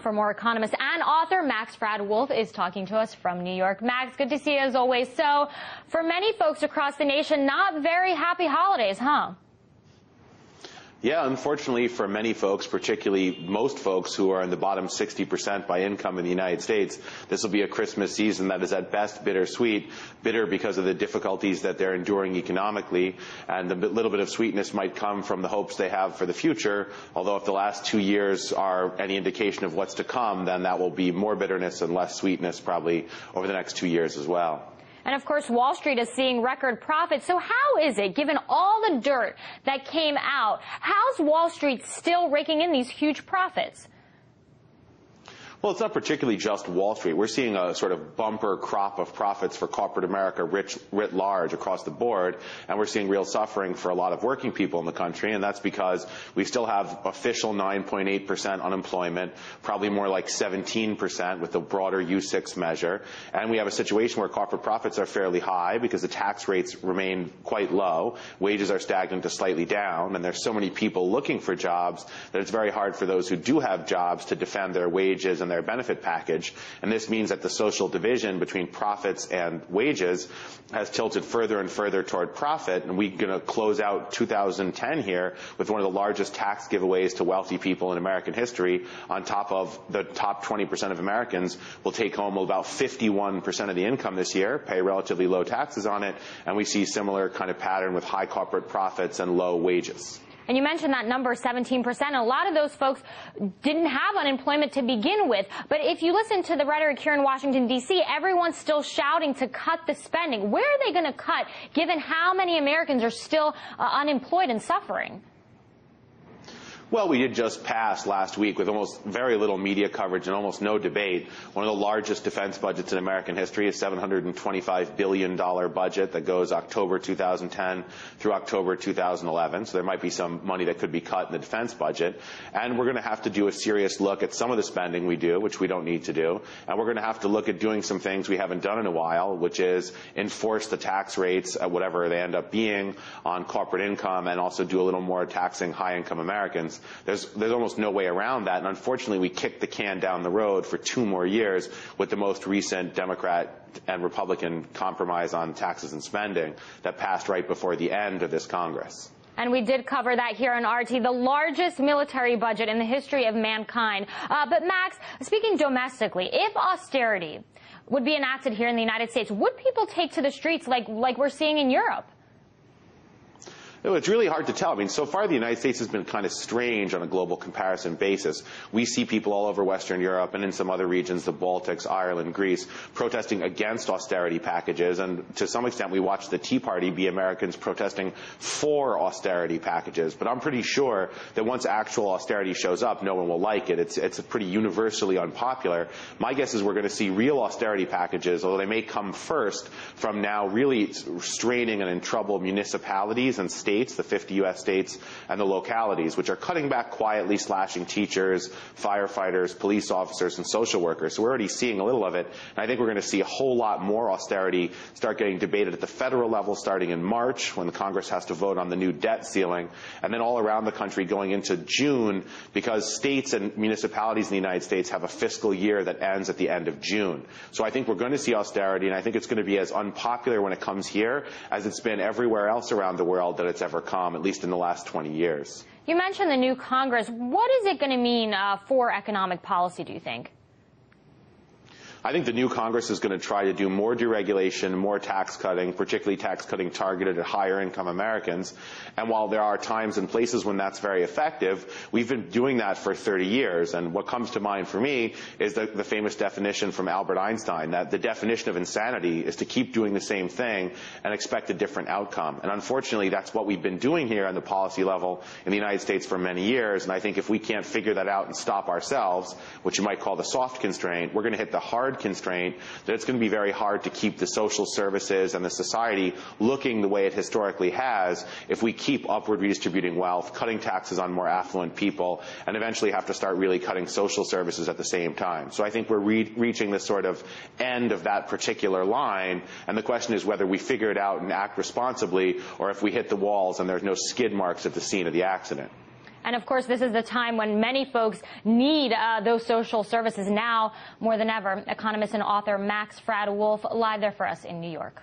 For more, economist and author Max Brad-Wolf is talking to us from New York. Max, good to see you as always. So, for many folks across the nation, not very happy holidays, huh? Yeah, unfortunately for many folks, particularly most folks who are in the bottom 60% by income in the United States, this will be a Christmas season that is at best bittersweet. Bitter because of the difficulties that they're enduring economically, and a little bit of sweetness might come from the hopes they have for the future, although if the last 2 years are any indication of what's to come, then that will be more bitterness and less sweetness probably over the next 2 years as well. And of course, Wall Street is seeing record profits. So how is it, given all the dirt that came out, how's Wall Street still raking in these huge profits? Well, it's not particularly just Wall Street. We're seeing a sort of bumper crop of profits for corporate America writ large across the board, and we're seeing real suffering for a lot of working people in the country, and that's because we still have official 9.8% unemployment, probably more like 17% with the broader U6 measure, and we have a situation where corporate profits are fairly high because the tax rates remain quite low, wages are stagnant to slightly down, and there's so many people looking for jobs that it's very hard for those who do have jobs to defend their wages and their benefit package, and this means that the social division between profits and wages has tilted further and further toward profit, and we're going to close out 2010 here with one of the largest tax giveaways to wealthy people in American history. On top of the top 20% of Americans will take home about 51% of the income this year, pay relatively low taxes on it, and we see similar kind of pattern with high corporate profits and low wages. And you mentioned that number, 17%. A lot of those folks didn't have unemployment to begin with. But if you listen to the rhetoric here in Washington, D.C., everyone's still shouting to cut the spending. Where are they going to cut, given how many Americans are still unemployed and suffering? Well, we did just pass last week with almost very little media coverage and almost no debate. One of the largest defense budgets in American history, a $725 billion budget that goes October 2010 through October 2011. So there might be some money that could be cut in the defense budget. And we're going to have to do a serious look at some of the spending we do, which we don't need to do. And we're going to have to look at doing some things we haven't done in a while, which is enforce the tax rates at whatever they end up being on corporate income and also do a little more taxing high-income Americans. There's almost no way around that, and unfortunately we kicked the can down the road for 2 more years with the most recent Democrat and Republican compromise on taxes and spending that passed right before the end of this Congress. And we did cover that here on RT, the largest military budget in the history of mankind. But Max, speaking domestically, if austerity would be enacted here in the United States, would people take to the streets like we're seeing in Europe? No, it's really hard to tell. I mean, so far the United States has been kind of strange on a global comparison basis. We see people all over Western Europe and in some other regions, the Baltics, Ireland, Greece, protesting against austerity packages. And to some extent, we watch the Tea Party be Americans protesting for austerity packages. But I'm pretty sure that once actual austerity shows up, no one will like it. It's pretty universally unpopular. My guess is we're going to see real austerity packages, although they may come first from now really straining and in trouble municipalities and states, the 50 U.S. states, and the localities, which are cutting back quietly, slashing teachers, firefighters, police officers, and social workers. So we're already seeing a little of it. And I think we're going to see a whole lot more austerity start getting debated at the federal level starting in March, when the Congress has to vote on the new debt ceiling, and then all around the country going into June, because states and municipalities in the United States have a fiscal year that ends at the end of June. So I think we're going to see austerity, and I think it's going to be as unpopular when it comes here as it's been everywhere else around the world that it's ever come, at least in the last 20 years. You mentioned the new Congress. What is it going to mean for economic policy, do you think? I think the new Congress is going to try to do more deregulation, more tax cutting, particularly tax cutting targeted at higher income Americans. And while there are times and places when that's very effective, we've been doing that for 30 years. And what comes to mind for me is the famous definition from Albert Einstein, that the definition of insanity is to keep doing the same thing and expect a different outcome. And unfortunately, that's what we've been doing here on the policy level in the United States for many years. And I think if we can't figure that out and stop ourselves, which you might call the soft constraint, we're going to hit the hard constraint, that it's going to be very hard to keep the social services and the society looking the way it historically has if we keep upward redistributing wealth, cutting taxes on more affluent people, and eventually have to start really cutting social services at the same time. So I think we're reaching this sort of end of that particular line, and the question is whether we figure it out and act responsibly, or if we hit the walls and there's no skid marks at the scene of the accident. And of course, this is the time when many folks need those social services now more than ever. Economist and author Max Fradd-Wolf live there for us in New York.